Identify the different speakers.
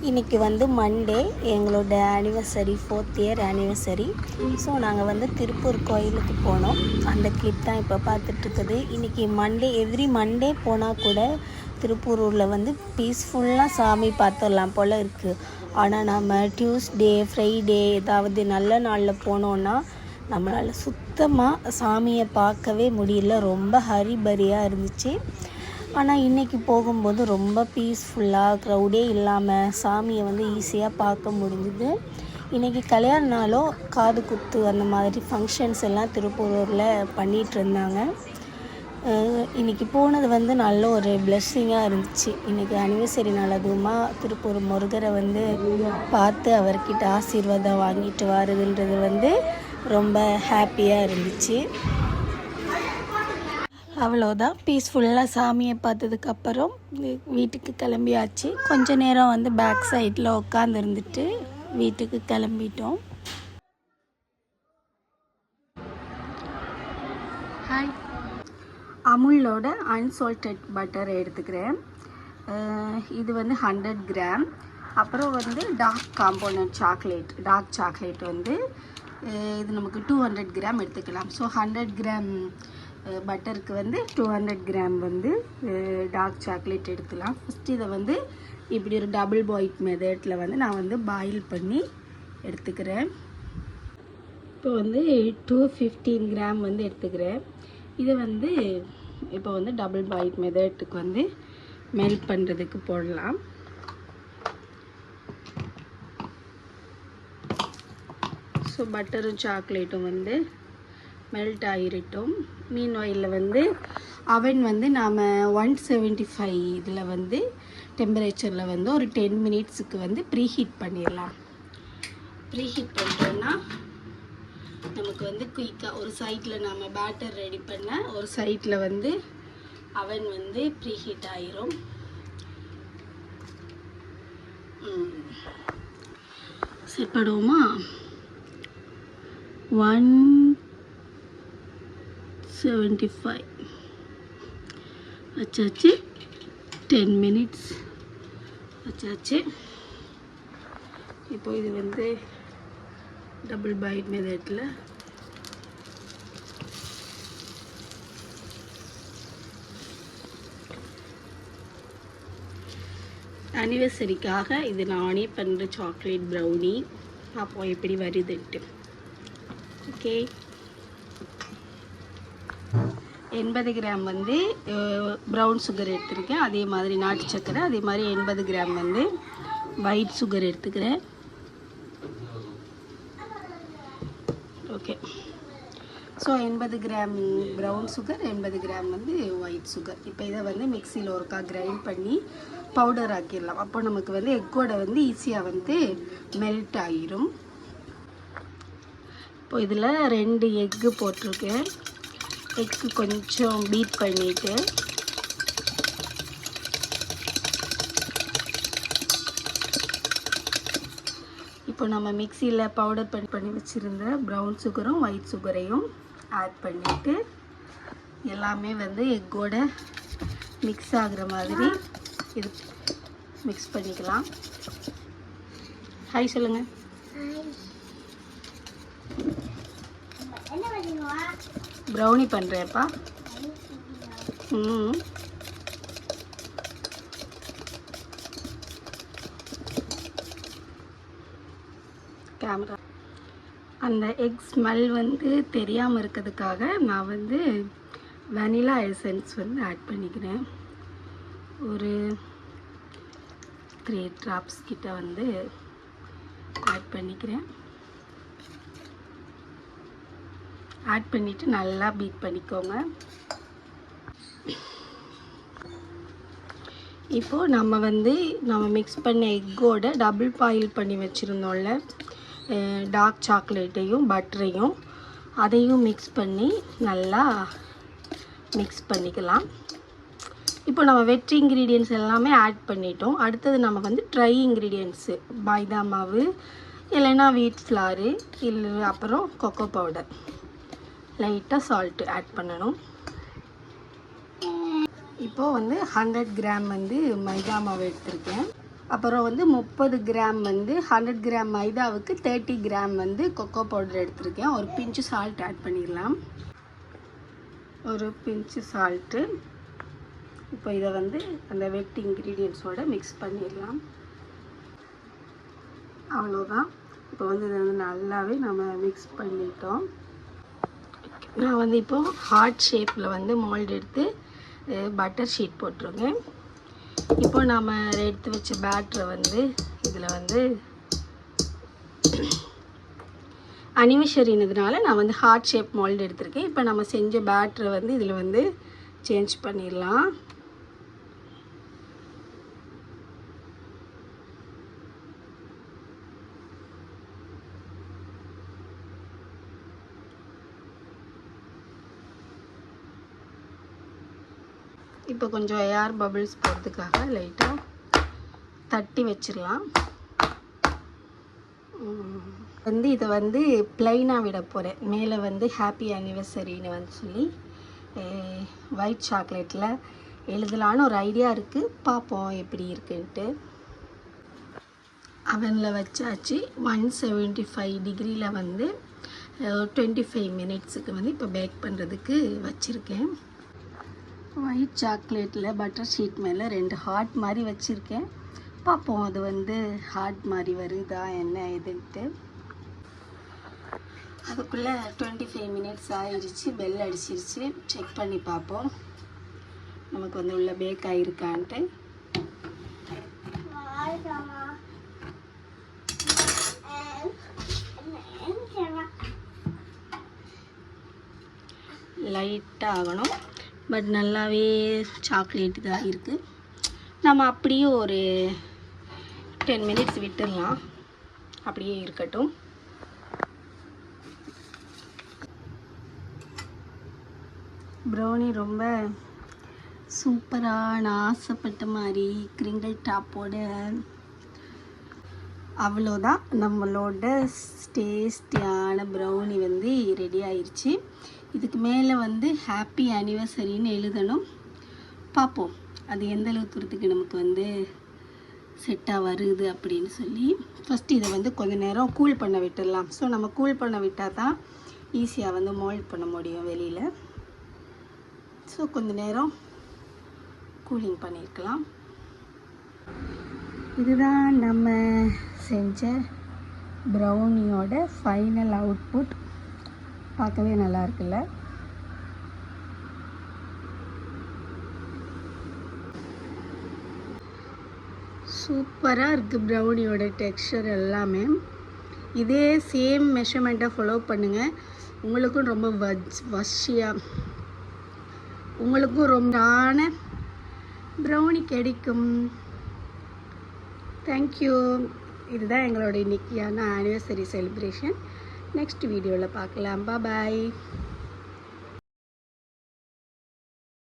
Speaker 1: இன்றைக்கி வந்து மண்டே, எங்களோட anniversary 4th year anniversary. So நாங்கள் வந்து திருப்பூர் கோயிலுக்கு போனோம். அந்த கிளிப் தான் இப்போ பார்த்துட்ருக்குது. இன்றைக்கி மண்டே, எவ்ரி மண்டே போனால் கூட திருப்பூரூரில் வந்து பீஸ்ஃபுல்லாக சாமி பார்த்துடலாம் போல் இருக்குது. ஆனால் நம்ம டியூஸ்டே, ஃப்ரைடே ஏதாவது நல்ல நாளில் போனோன்னா நம்மளால் சுத்தமாக சாமியை பார்க்கவே முடியல. ரொம்ப ஹரிபரியாக இருந்துச்சு. ஆனால் இன்றைக்கி போகும்போது ரொம்ப பீஸ்ஃபுல்லாக, க்ரௌடே இல்லாமல் சாமியை வந்து ஈஸியாக பார்க்க முடிஞ்சுது. இன்றைக்கி கல்யாண நாளோ காது குத்து அந்த மாதிரி ஃபங்க்ஷன்ஸ் எல்லாம் திருப்பூரூரில் பண்ணிகிட்டு இருந்தாங்க. இன்றைக்கி போனது வந்து நல்ல ஒரு பிளெஸ்ஸிங்காக இருந்துச்சு. இன்றைக்கி அனிவர்சரி நாள், அதுவுமா திருப்பூர் முருகரை வந்து பார்த்து அவர்கிட்ட ஆசீர்வாதம் வாங்கிட்டு வருதுன்றது வந்து ரொம்ப ஹாப்பியாக இருந்துச்சு. அவ்வளோதான், பீஸ்ஃபுல்லாக சாமியை பார்த்ததுக்கப்புறம் வீட்டுக்கு கிளம்பியாச்சு. கொஞ்ச நேரம் வந்து பேக் சைடில் உட்காந்துருந்துட்டு வீட்டுக்கு கிளம்பிட்டோம். ஹாய், அமுலோட அன்சால்டட் பட்டர் எடுத்துக்கிறேன். இது வந்து 100 கிராம். அப்புறம் வந்து dark component chocolate, dark chocolate வந்து இது நமக்கு 200 கிராம் எடுத்துக்கலாம். ஸோ 100 கிராம் பட்டருக்கு வந்து 200 கிராம் வந்து டார்க் சாக்லேட் எடுத்துக்கலாம். ஃபஸ்ட்டு இதை வந்து இப்படி ஒரு டபுள் பாயில் மெத்தடில் வந்து நான் வந்து பாயில் பண்ணி எடுத்துக்கிறேன். இப்போ வந்து 215 கிராம் வந்து எடுத்துக்கிறேன். இதை வந்து இப்போ வந்து டபுள் பாயில் மெத்தடுக்கு வந்து மெல்ட் பண்ணுறதுக்கு போடலாம். ஸோ பட்டரும் சாக்லேட்டும் வந்து மெல்ட் ஆகிரட்டும். மீன் ஆயிலில் வந்து அவன் வந்து நாம் 175 இதில் வந்து டெம்பரேச்சரில் வந்து ஒரு 10 மினிட்ஸுக்கு வந்து ப்ரீஹீட் பண்ணிடலாம். ப்ரீஹீட் பண்ணிட்டோன்னா நமக்கு வந்து குயிக்காக ஒரு சைடில் நாம் பேட்டர் ரெடி பண்ண, ஒரு சைடில் வந்து அவன் வந்து ப்ரீஹீட் ஆகிரும். செட் பண்ணுவோமா? 175 வச்சாச்சு. 10 மினிட்ஸ் வச்சாச்சு. இப்போ இது வந்து டபுள் பாயில் மெத்தடில் அனிவர்சரிக்காக இது நானே பண்ணுற சாக்லேட் ப்ரௌனி. அப்போ எப்படி வருதுன்ட்டு. ஓகே, 80 கிராம் வந்து ப்ரௌன் சுகர் எடுத்துருக்கேன். அதே மாதிரி நாட்டு சக்கரை, அதே மாதிரி 80 கிராம் வந்து ஒயிட் சுகர் எடுத்துக்கிறேன். Okay, so 80 gram brown sugar, 80 gram வந்து ஒயிட் சுகர். இப்போ இதை வந்து மிக்சியில் ஒருக்கா கிரைண்ட் பண்ணி பவுடர் ஆக்கிடலாம். அப்போ நமக்கு வந்து எக்கோட வந்து ஈஸியாக வந்து மெல்ட் ஆகிரும். இப்போ இதில் 2 எக்கு போட்டிருக்கேன். எக்கு கொஞ்சம் பீட் பண்ணிவிட்டு இப்போ நம்ம மிக்சியில் பவுடர் பண்ணி வச்சுருந்த ப்ரௌன் சுகரும் ஒயிட் சுகரையும் ஆட் பண்ணிவிட்டு எல்லாமே வந்து எக்கோட மிக்ஸ் ஆகுற மாதிரி இது மிக்ஸ் பண்ணிக்கலாம். ஹாய் சொல்லுங்கள். ப்ரௌனி பண்ணுறேன்ப்பா. கேமரா அந்த எக் ஸ்மெல் வந்து தெரியாமல் இருக்கிறதுக்காக நான் வந்து வெனிலா எசன்ஸ் வந்து ஆட் பண்ணிக்கிறேன். ஒரு 3 ட்ராப்ஸ் கிட்ட வந்து ஆட் பண்ணிக்கிறேன். ஆட் பண்ணிவிட்டு நல்லா பீட் பண்ணிக்கோங்க. இப்போது நம்ம மிக்ஸ் பண்ண எக்கோட டபுள் பாயில் பண்ணி வச்சுருந்தோம்ல டார்க் சாக்லேட்டையும் பட்டரையும், அதையும் மிக்ஸ் பண்ணி நல்லா மிக்ஸ் பண்ணிக்கலாம். இப்போ நம்ம வெட் இன்க்ரீடியன்ட்ஸ் எல்லாமே ஆட் பண்ணிட்டோம். அடுத்தது நம்ம வந்து ட்ரை இன்க்ரீடியன்ட்ஸு மைதா மாவு, இல்லைன்னா வீட் ஃப்ளாரு, இல்லை அப்புறம் கொக்கோ பவுடர், லைட்டாக சால்ட்டு ஆட் பண்ணணும். இப்போது வந்து 100 கிராம் வந்து மைதா மாவு எடுத்திருக்கேன். அப்புறம் வந்து 30 கிராம் வந்து 100 கிராம் மைதாவுக்கு 30 கிராம் வந்து கொக்கோ பவுடர் எடுத்திருக்கேன். ஒரு பிஞ்சு சால்ட் ஆட் பண்ணிடலாம். ஒரு பிஞ்சு சால்ட்டு. இப்போ இதை வந்து அந்த வெட் இன்க்ரீடியன்ஸோடு மிக்ஸ் பண்ணிடலாம். அவ்வளோதான். இப்போ வந்து இதை வந்து நல்லாவே நம்ம மிக்ஸ் பண்ணிட்டோம். நான் வந்து இப்போது ஹார்ட் ஷேப்பில் வந்து மோல்டு எடுத்து பட்டர் ஷீட் போட்டிருக்கேன். இப்போ நாம் எடுத்து வச்ச பேட்டரை வந்து இதில் வந்து அனிவர்சரினதுனால நான் வந்து ஹார்ட் ஷேப் மோல்டு எடுத்திருக்கேன். இப்போ நம்ம செஞ்ச பேட்டரை வந்து இதில் வந்து சேஞ்ச் பண்ணிடலாம். இப்போ கொஞ்சம் ஏர் பபிள்ஸ் போகிறதுக்காக லைட்டாக தட்டி வச்சிடலாம். வந்து இதை வந்து ப்ளைனாக விட போகிறேன். மேலே வந்து ஹாப்பி ஆனிவர்சரின்னு வந்து சொல்லி ஒயிட் சாக்லேட்டில் எழுதலான்னு ஒரு ஐடியா இருக்குது. பார்ப்போம் எப்படி இருக்குன்ட்டு. அவனில் வச்சாச்சு. 175 டிகிரியில் வந்து 25 மினிட்ஸுக்கு வந்து இப்போ பேக் பண்ணுறதுக்கு வச்சுருக்கேன். ஒயிட் சாக்லேட்டில் பட்டர் ஷீட் மேலே 2 ஹார்ட் மாதிரி வச்சுருக்கேன். பார்ப்போம் அது வந்து ஹார்ட் மாதிரி வருதா என்ன இதுன்ட்டு. அதுக்குள்ளே 25 மினிட்ஸ் ஆயிடுச்சு. பெல் அடிச்சிருச்சு. செக் பண்ணி பார்ப்போம் நமக்கு வந்து உள்ள பேக் ஆகிருக்கான்ட்டு. லைட்டாக ஆகணும். பட் நல்லாவே சாக்லேட் தான் இருக்குது. நம்ம அப்படியே ஒரு 10 மினிட்ஸ் விட்டுடலாம். அப்படியே இருக்கட்டும். ப்ரௌனி ரொம்ப சூப்பராக நான் ஆசைப்பட்ட மாதிரி கிரிங்கிள் டாப்போட அவ்வளோதான். நம்மளோட டேஸ்டியான ப்ரௌனி வந்து ரெடி ஆயிடுச்சு. இதுக்கு மேலே வந்து ஹாப்பி ஆனிவர்சரின்னு எழுதணும். பார்ப்போம் அது எந்த அளவுக்கு தூரத்துக்கு நமக்கு வந்து செட்டாக வருது அப்படின்னு சொல்லி. ஃபஸ்ட்டு இதை வந்து கொஞ்சம் நேரம் கூல் பண்ண விட்டுடலாம். ஸோ நம்ம கூல் பண்ண விட்டால் தான் ஈஸியாக வந்து மோல்ட் பண்ண முடியும் வெளியில். ஸோ கொஞ்சம் நேரம் கூலிங் பண்ணியிருக்கலாம். இதுதான் நம்ம செஞ்ச ப்ரௌனியோட ஃபைனல் அவுட்புட். பார்க்கவே நல்லா இருக்குல்ல. சூப்பராக இருக்குது ப்ரௌனியோட டெக்ஸ்சர் எல்லாமே. இதே சேம் மெஷர்மெண்ட்டை ஃபாலோ பண்ணுங்கள். உங்களுக்கும் ரொம்ப வஷியாக உங்களுக்கும் ரொம்ப ப்ரௌனி கிடைக்கும். தேங்க்யூ. இதுதான் எங்களோட இன்றைக்கியான ஆனிவர்சரி செலிப்ரேஷன். நெக்ஸ்ட் வீடியோவில் பார்க்கலாம். பாய்.